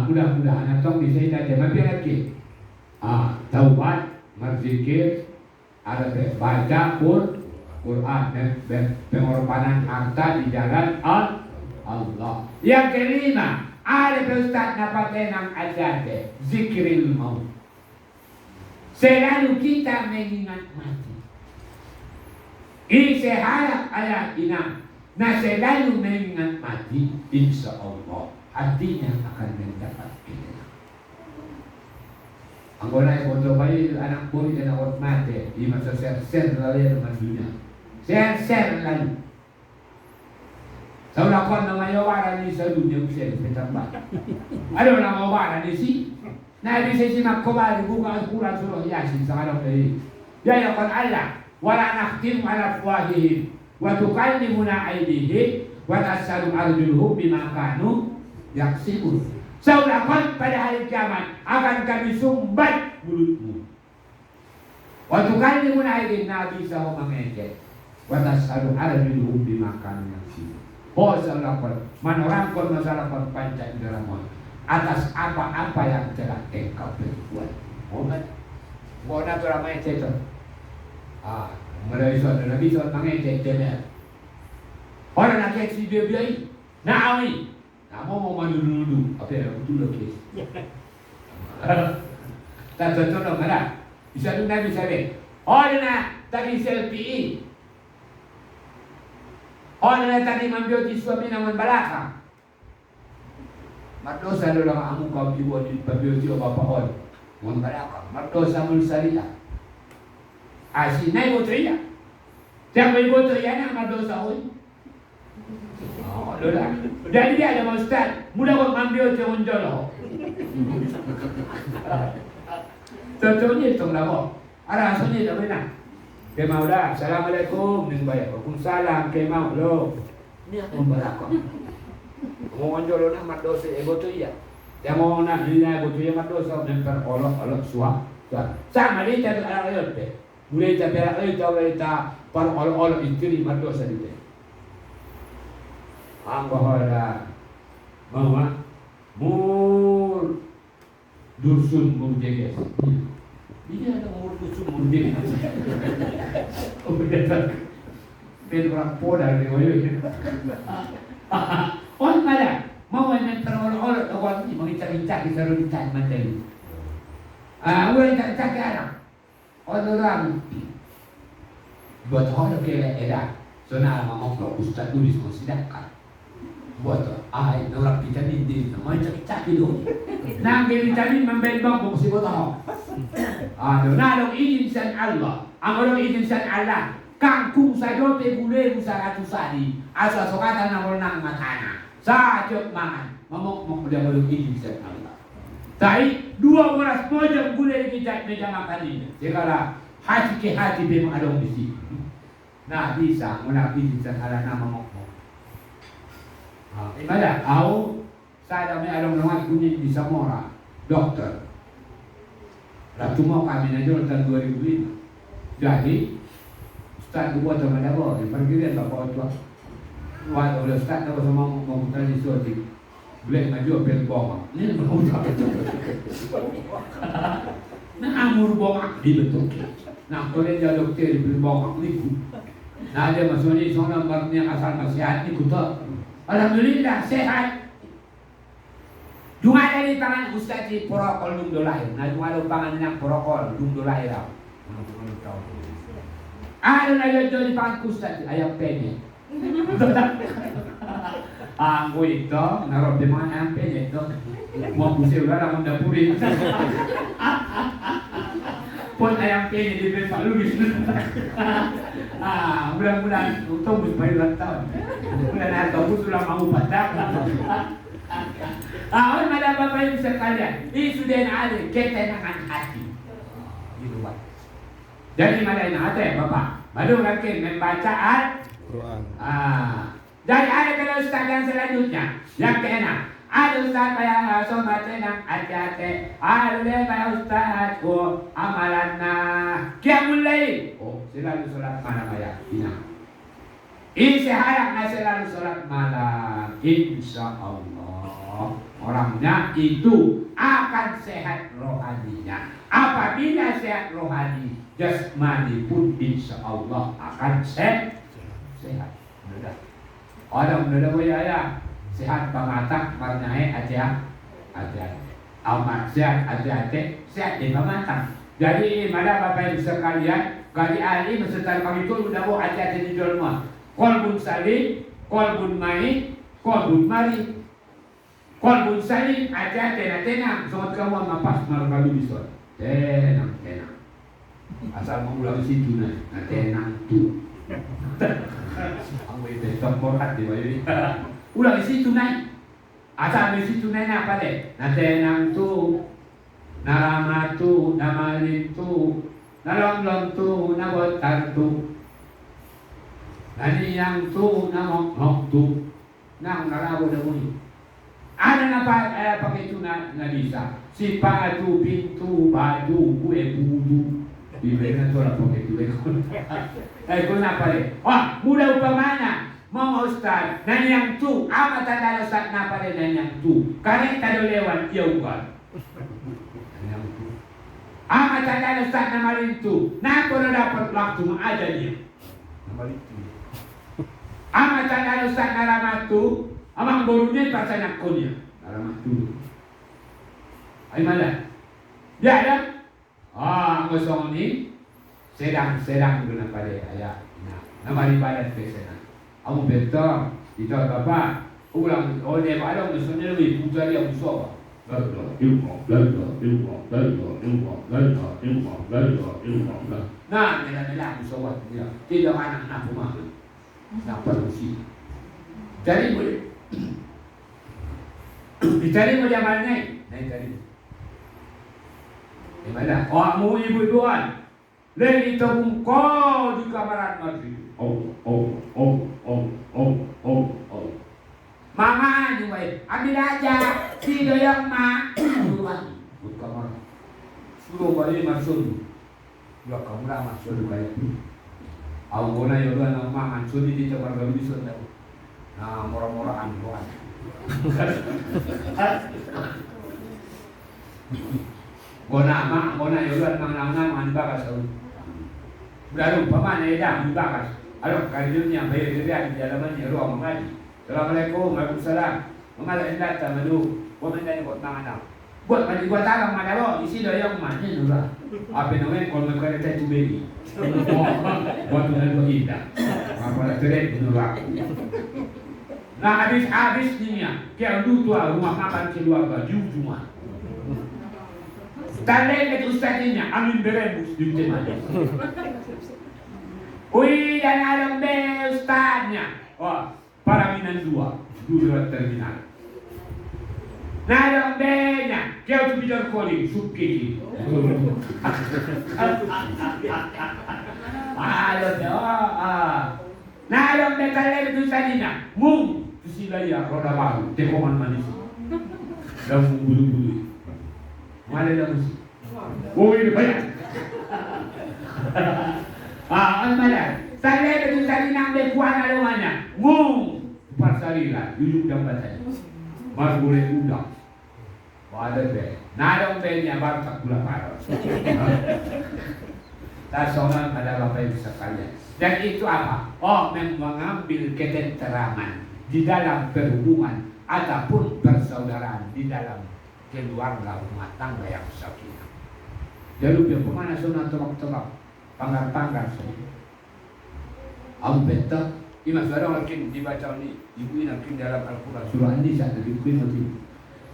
mudah-mudahan atong bisa kita lagi. Taubat, berzikir, ada baca Quran dan pengorbanan harta di jalan Allah. Yang kelima, ada Ustaz napatenang ajate zikril maut. Selalu kita mengingat mati. Iseharap ayat ina na selalu mengingat mati, insya Allah artinya akan mendapat kita. Ang gulay ko ito bayi anak buhay na nakot mati, di masaser lalim naman dunia. Ser lalim. Sa ulakon na mayawaran ni sa dunia usia petambak. Ano na mayawaran ni si? Na di si magkubali buka ang kurang suruh yasin sa kanong kayo. Yaya kon Allah. Wala nakhtim ala afwahihim wa tukallimuna aydihim wa tas'alu arjuluhum bima kanu yaksibun. Saudarakan pada hari kiamat akan kami sumbat mulutmu. Wa tukallimuna aydihim nabi sahu mengejek wa tas'alu arjuluhum bima kanu yaksibun. Oh saudarakan menerangkan masalah panca indera atas apa-apa yang telah engkau perbuat. Mau na to ramai ceto. Mulai soal Nabi soal mengecek jemer. Orang nak cek si dia biai, nak awi, nak mau dulu. Apa ya betul okey. Tak betul dong ada. Bisa tu Nabi sahaja. Orang nak tadi selfie. Orang nak tadi membioti suami namun balaka. Madosa dulu orang amu kau dibuat di membioti bapa orang. Namun balaka. Madosa mulsariah. Asyik naik motor ya. Siapa yang motor ya nak madosa oi. Lola. Jadi dia ada ustaz, mudah kau ambil jangan jolo. Contohnya itu lah. Ara asalnya dah benar. Kemau dah. Assalamualaikum ning bayar. Waalaikumsalam kemau lo. Ni aku barakah. Mau jolo nak madosa motor ya. Dia mau nak dia motor ya madosa memper olok suah. Sama dia jadi orang ayat. Mulai tapera ta par ol istri madosa dite. Ang bahara mama mur dusun murjeges. Dia ada mur dusun murjeges. Oh betul. Pedro poda de hoy. On mala mau men terol awak ni mengincak-incak di sarung ikan mandai. Awak tak ada. Orang buat orang kira era, soalnya mama ustaz tulis konsiderkan buat orang vitamin D, macam cakap itu. Nang vitamin membebang bungsi botol. Nalong izin Allah, orang izin Allah. Kangkung saja boleh usaha sadi, asal sokatan nak nang matana. Saja mangan, mama dia boleh izin Allah. Tapi 12 jam boleh kita meja makan ini. Sekarang hati ke hati memang ada di sini. Nah bisa menafsir dan ala nama mokmo. Ada au saya dah ada orang bunyi di Samora dokter. Lah cuma kami nanti tahun 2005. Jadi Ustaz buat sama dia bawa pergi dia bapak tua. Wah oleh Ustaz kalau sama mau tanya sesuatu. Boleh maju apel bawang. Ini mau tak betul. Nah amur bawang di betul. Nah kalau dia dokter di bawang ni. Nah dia masuk ni seorang barangnya asal nasihat ni kuta. Alhamdulillah sehat. Cuma dari tangan Ustaz di protokol dung dolai. Nah cuma ada tangan yang protokol dung dolai lah. Ada lagi di tangan Ustaz ayam penyet. Anggo itu naruh di mana penyet itu. Mau pusing lah mau dapurin. Pun ayam penyet di Pak Luis. Bulan-bulan untung supaya ulang tahun. Bulan Agustus sudah mau padam. Orang ada Bapak Ibu sekalian, ini sudah ada ketenangan hati di luar. Jadi mana yang ada ya Bapak? Baru lagi membaca Al-Quran. Dari ayat Ustaz yang selanjutnya, yang keenam, Aduh Ustaz bayang sobat tenang hati-hati. Aduh deh bayang Ustaz. Oh amalanna. Qiyamul lail. Oh selalu sholat malam ya. Isi harapnya selalu sholat malam. Insya Allah orangnya itu akan sehat rohaninya. Apabila sehat rohani, jasmani pun insya Allah akan sehat. Mudah. Orang mudah ya. Sehat pamatak marnai aja. Amat sehat hati-hati. Sehat di pamatak. Jadi mana Bapak Ibu sekalian, kali ahli beserta kami itu udah mau hati-hati di dalam. Kolbun salim, kolbun main, kolbun mari. Kolbun salim hati-hati tenang. Sobat kamu mapas malam kali bisa. Tenang. Asal mau ulang situ nah, tenang tu. Ang itu temporat di bawah. Ulang situ naik. Asal di situ naik apa deh? Tenang tu. Naramatu, namalitu, nalonglong tu, nabotan tu, naniyang tu, namok tu, nang narawo na muli. Ano na pakai itu na bisa? Si padu, pintu, badu, kue, budu. Bibir na to na pakai itu. Kung napali. Oh, mudah upamana. Mga ustad, naniyang tu, amat tanda ustad napali naniyang tu. Karek tadolewan, iyaw amat ada Ustaz nama itu. Nah, kalau dapat waktu mengajarnya. Nama itu. Amat ada Ustaz nama itu. Amang borunya pasanya konya. Nama itu. Ayo mana? Ya. Kosong ini sedang guna pada ayah. Nama ibadat kesana. Kamu betul. Itu apa? Ulang. Oleh malam misalnya lebih putar yang musuh. Ilmu. Nah, nila musawat dia. Tidak anak rumah. Nak parusi. Jadi boleh. Dicari mau zaman ni. Naik tadi. Di mana? Mu ibu tuan. Lagi tabung kau di kamar mati. Mama ni wei, ambil aja. Si doyong mak. Bukan kamar. Suruh balik masuk. Dua kamar masuk balik. Aku guna yoga nama masuk di kamar kami di sana. Nah, murah-murahan bukan. Guna yoga nang bagas. Baru paman eda bagas. Alok kajiannya bayar di dalamnya ruang mengaji. Assalamualaikum, waalaikumsalam. Mengalah indah tamadu. Buat mana buat tangan. Buat talang mana lo? Isi doyong mana nura. Apa namanya kalau mereka ada tubeli. Buat mana indah. Apa nak terus nura. Nah habis ni ya. Kaya tua rumah makan keluarga cuma. Talek itu ustaznya amin berebus di tempat. Ui dan alam be ustaznya. Paraminan dua terminal. Nada benya, kau tu biar calling suki. Nada benya kalau tu tadinya, tu sila ya roda baru, tekoman manis. Dah bulu. Mana dah mesti? Oh ini banyak. Mana? Saya tu tadinya ambil kuah namanya, Parsarilah, duduk dalam badan. Mas boleh udang. Ada be. Nadong be-nya baru tak gula parah. Tasongan pada Bapak Ibu sekalian. Dan itu apa? Mengambil ketentraman di dalam perhubungan ataupun persaudaraan di dalam keluarga rumah tangga yang sakinah. Jadi dia pemana sunat tolak-tolak, panggar-panggar semua. Betul. Ima suara makin dibaca ni ibu ini makin dalam Al-Quran surah An-Nisa dari Quran.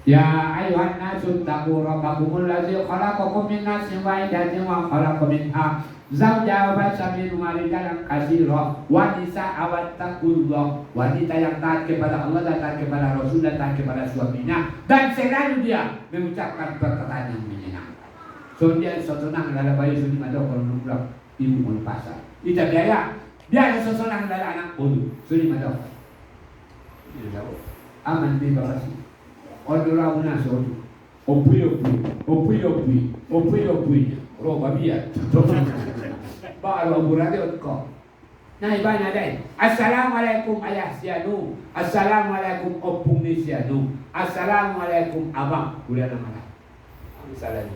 Ya ayuhan nasu taqu rabbakumul ladzi khalaqakum min nafsin wahidatin wa khalaqa minha zawjaha wa basa minhuma rijalan katsira wa nisaa wattaqullah. Wanita yang taat kepada Allah dan taat kepada Rasul dan taat kepada suaminya dan selalu dia mengucapkan perkataan yang menyenangkan. So dia sesenang dalam bayi sudi madok kalau nunggu ibu mau pasar. Itu biaya. Dia seseorang dari anak bodoh, sudah madam. Aman di bawah sini. Odora unaso. Opui. Roba biar. Baru burade otko. Nah ibana dai. Assalamualaikum ayah sianu. Assalamualaikum opung ni sianu. Assalamualaikum abang. Kuliah nama lah. Misalnya.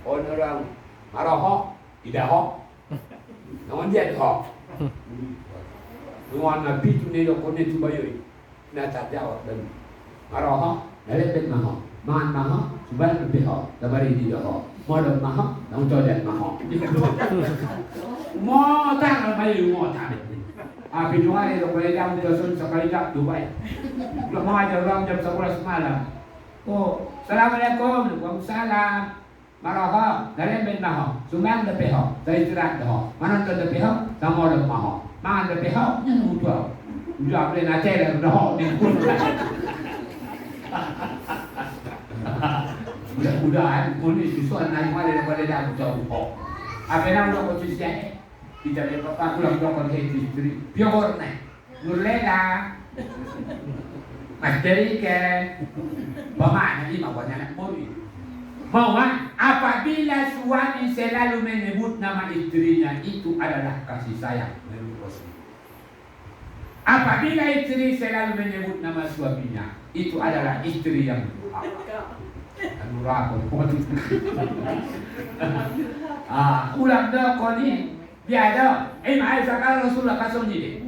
Orang maraho, tidak ho. Nawan dia ho. Nuan nabi tu ni lo kone tu bayoi. Na tak jawab dan maraho, nalepet maho. Mahan maho, subhan lebih ho. Tabari di ho. Modal maho, namun codet maho. Mo tang bayu mo tang. Pinjuan ni lo boleh jam tersun sekali jam Dubai. Kalau mau aja orang jam 11 malam. Oh, assalamualaikum, waalaikumsalam. Maraha, nalemben maho, sumbang lebih ho, saya istirahat ho. Mana tu lebih ho, sama ada maho. Mana lebih ho, nyanyi udah. Udah boleh nanti dah ho ni pun. Mudah-mudahan pun ni susuan naik mana daripada dah jauh ho. Apa nama lo kau cuci kita ni papa pulang kau istri. Pior naik. Nurlela. Masteri ke. Bagaimana ni mau nak boleh. Bahwa apabila suami selalu menyebut nama istrinya itu adalah kasih sayang menurut Rasul. Apabila istri selalu menyebut nama suaminya itu adalah istri yang durhaka. Ulang dah kau ni dia ada. Mai sekarang Rasulullah kasih ni.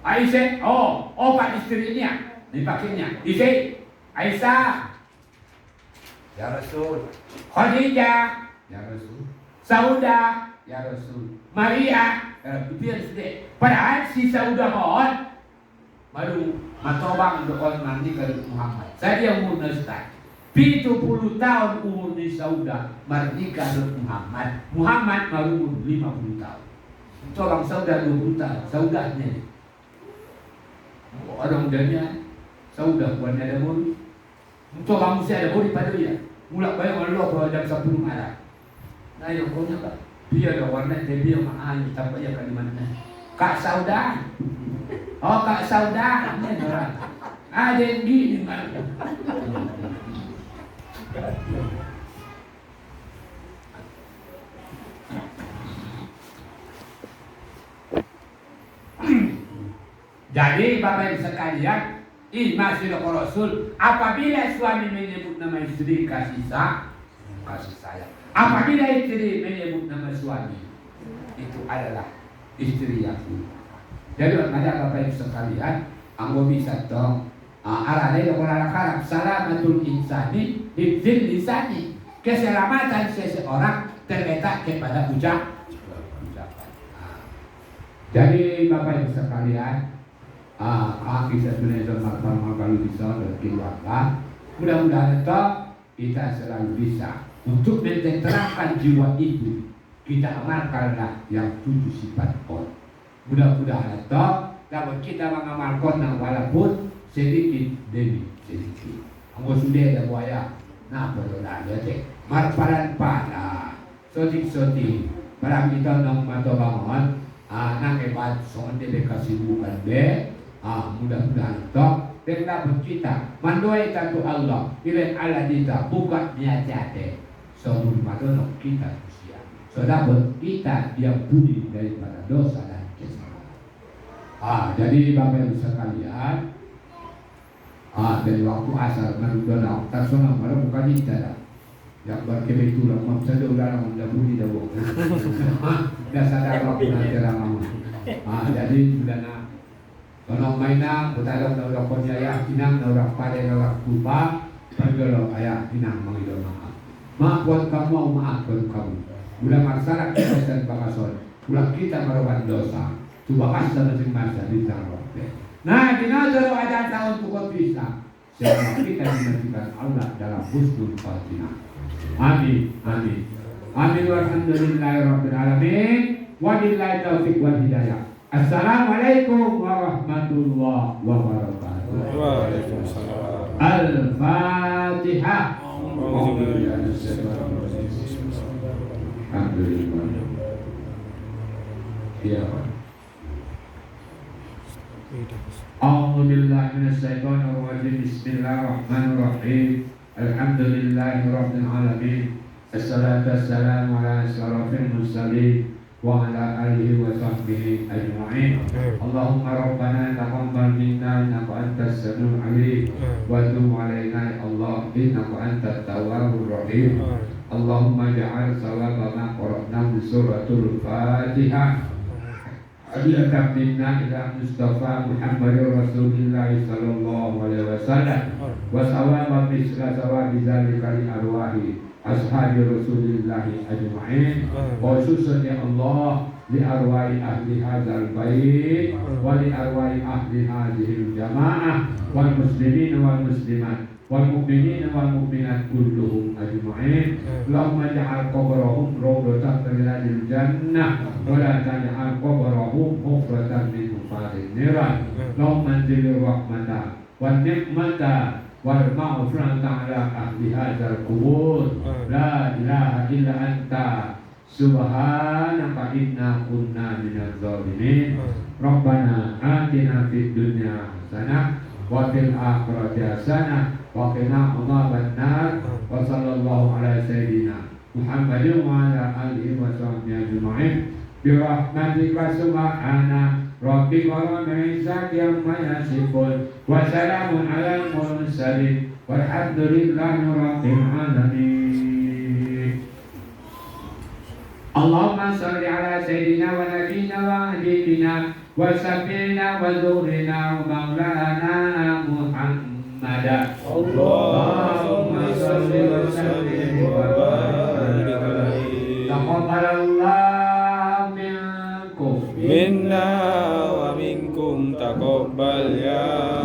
Aisyah, obat istrinya dipakainya. Aisyah. Ya Rasul. Khadijah. Ya Rasul. Sauda. Ya Rasul. Maria. Biar sedih. Padahal si Sauda mohon baru matobang doon mandi ke Muhammad. Saya umur Ustaz. 70 tahun umur ni Sauda menikah dengan Muhammad. Muhammad baru umur 50 tahun. Orang Sauda 20 tahun. Sauda ni. Orang danya Sauda buat ada murid. Untuk kamu saya ada boleh pada dia. Mula bayang Allah kalau jam 10 malam. Nah yang punya tak. Dia ada warna dia mahal tak payah kali mana. Kak Sauda. Oh Kak Sauda. Ni orang. Ada yang gini mana. Jadi Bapak Ibu sekalian, masih Rasul, apabila suami menyebut nama istri kasih sayang. Apabila istri menyebut nama suami, itu adalah istri yang buruk. Jadi ada Bapak Ibu sekalian, anggo bisa dong. Arah dia orang Arab, salamatul insani, hifzil lisani. Keselamatan seseorang terletak kepada ucapan. Jadi Bapak Ibu sekalian, kita sebenarnya sama kalau bisa dan keluarga. Mudah-mudahan kita selalu bisa untuk menenteramkan jiwa itu. Kita amalkanlah yang 7 sifat on. Mudah-mudahan dapat kita mengamalkan walaupun sedikit demi sedikit. Anggo sudah ada buaya. Nah, berdoa ya teh. Marparan pada sotik-sotik. Barang kita nang mato bangun. Nang hebat soal dia kasibukan be. Mudah-mudahan dengan kita mandoi tantu Allah pilih Allah kita buka niatnya sebelum madonok kita usia saudara kita yang budi daripada dosa dan kesalahan. Jadi Bapak Ibu sekalian, dari waktu asar menudonok tersona malam bukan kita yang berkebetulan maksudnya udah udah budi dah bohong. Dah sadar waktu nanti ramah. Jadi sudah kalau mainan, kita ada orang penjaya, inang orang pada orang kupa, pergilah ayah inang mengido maaf buat kamu, maafkan kamu. Ulah masyarakat kita dan bangsa, ulah kita melakukan dosa, coba kasih masing-masing di tangan. Nah, di nazar ada tahun pukul bisa, selama kita dimaksudkan Allah dalam husnul khatimah. Amin, amin, amin. Walhamdulillahirabbil alamin. Wabillahi taufiq wal hidayah. Assalamualaikum warahmatullahi wabarakatuh.
Waalaikumsalam.
Al-Fatihah. Alhamdulillah. Iya, Pak. A'udzu billahi minasyaitonir rajim. Bismillahirrahmanirrahim. Alhamdulillahirabbil alamin. Assalatu wassalamu ala asyrafil mursalin wa ala alihi wa sahbihi ajma'in. Allahumma rabbana taqabbal minna innaka antas samiul alim wa tub 'alaina ya Allah innaka antat tawwabur rahim. Allahumma ja'al sawaba ma qara'na bi suratul Fatihah adiyatan minna ila Mustafa Muhammadur Rasulillah sallallahu alaihi wasallam wa sawaba misla sawabi zalika li arwahi ashabi Rasulillah ajma'in, khususan ya Allah li arwahi ahli hadzal bait wa li arwahi ahli hadhil jamaah wal muslimin wal muslimat wal mu'minin wal mu'minat kulluhum ajma'in. Allahumma ja'al qabrahum rawdatan min riyadil jannah wa la taj'al qabrahum hufratan min hufarin niran. Allahumma anzil rahmata wan ni'mata wal maghfirata ala ahli hadzal qubur. La ilaha illa anta subhanaka inna kunna minadz zalimin. Rabbana atina fid dunya hasanah wa fil akhirati hasanah wa qina adzabannar. Wa sallallahu ala sayyidina Muhammadin wa ala alihi wa sahbihi ajma'in bi rahmatika subhana rabbika rabbil izzati amma yasifun wa salamun alal mursalin walhamdulillahi rabbil alamin. Allahumma shalli ala sayyidina wa nabiyyina wa habibina wa sayyidina wa zurina wa maulana Muhammad. Allahumma shalli wa sallim wa barik alaihi. Taqabbalallahu minkum
Minna wa minkum taqabbal ya